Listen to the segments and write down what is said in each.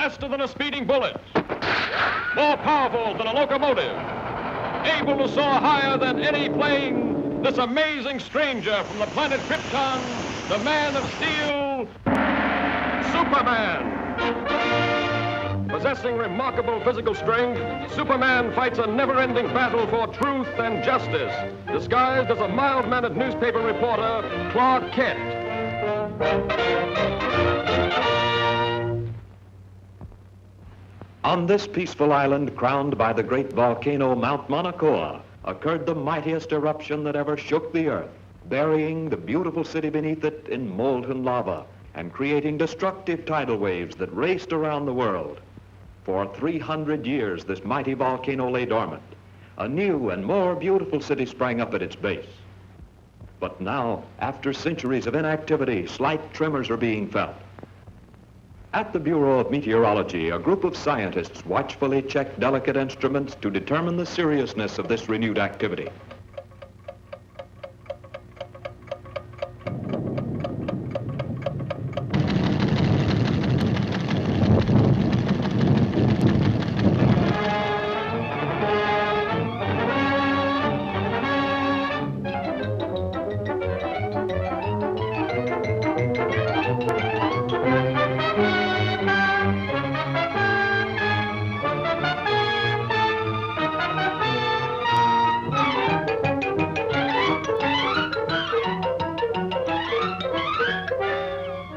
faster than a speeding bullet, more powerful than a locomotive, able to soar higher than any plane, this amazing stranger from the planet Krypton, the Man of Steel, Superman. Possessing remarkable physical strength, Superman fights a never-ending battle for truth and justice, disguised as a mild-mannered newspaper reporter, Clark Kent. On this peaceful island crowned by the great volcano Mount Mauna Kea occurred the mightiest eruption that ever shook the earth, burying the beautiful city beneath it in molten lava and creating destructive tidal waves that raced around the world. For 300 years, this mighty volcano lay dormant. A new and more beautiful city sprang up at its base. But now, after centuries of inactivity, slight tremors are being felt. At the Bureau of Meteorology, a group of scientists watchfully check delicate instruments to determine the seriousness of this renewed activity.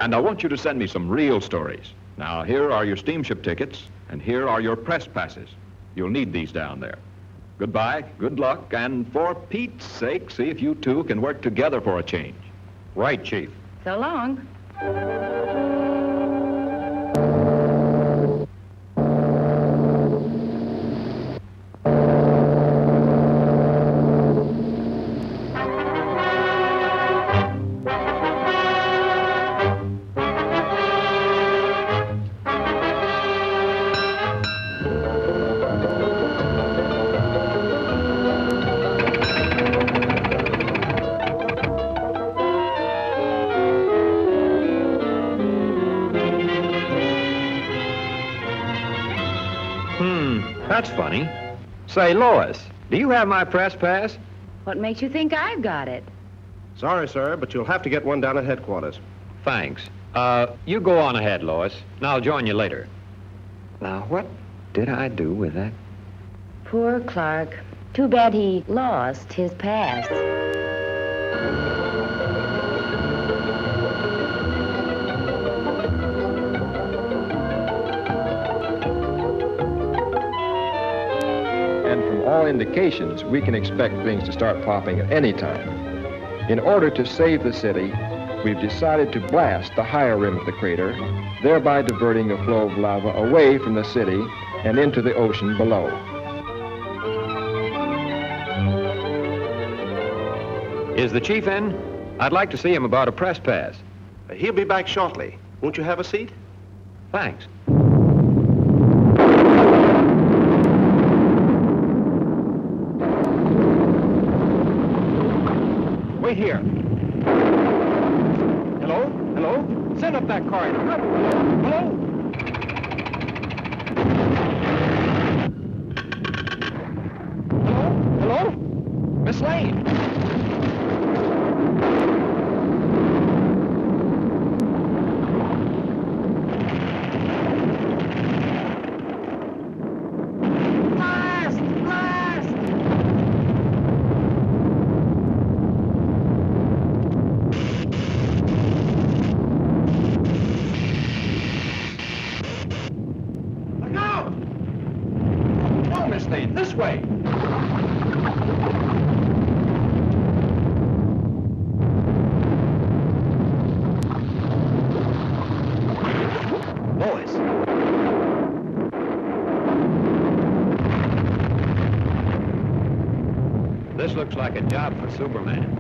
And I want you to send me some real stories. Now, here are your steamship tickets, and here are your press passes. You'll need these down there. Goodbye, good luck, and for Pete's sake, see if you two can work together for a change. Right, Chief. So long. That's funny. Say, Lois, do you have my press pass? What makes you think I've got it? Sorry, sir, but you'll have to get one down at headquarters. Thanks. You go on ahead, Lois, and I'll join you later. Now, what did I do with that? Poor Clark. Too bad he lost his pass. And from all indications, we can expect things to start popping at any time. In order to save the city, we've decided to blast the higher rim of the crater, thereby diverting the flow of lava away from the city and into the ocean below. Is the chief in? I'd like to see him about a press pass. He'll be back shortly. Won't you have a seat? Thanks. Wait here. Hello? Hello? Send up that corridor. Hello? Hello? Hello? Miss Lane? This way. Lois. This looks like a job for Superman.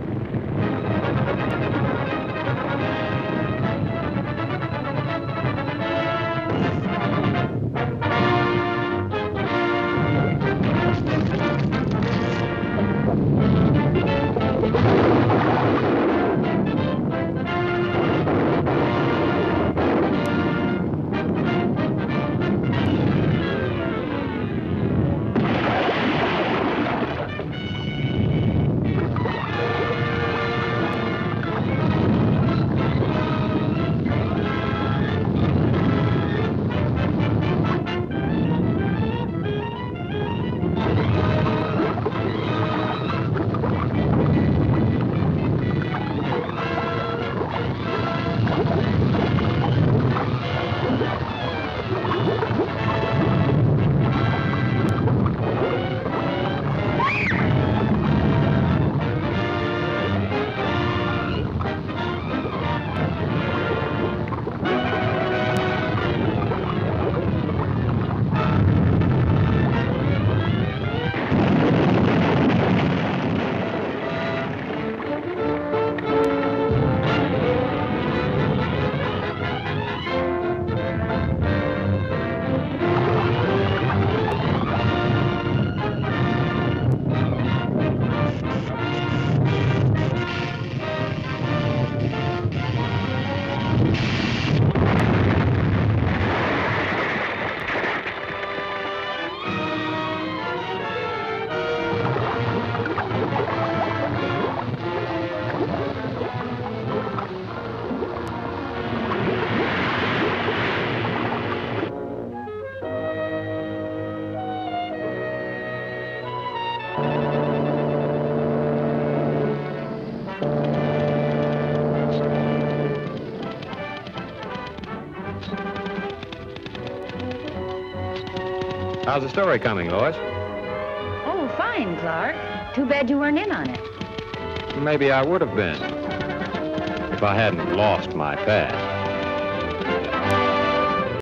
How's the story coming, Lois? Oh, fine, Clark. Too bad you weren't in on it. Maybe I would have been if I hadn't lost my pad.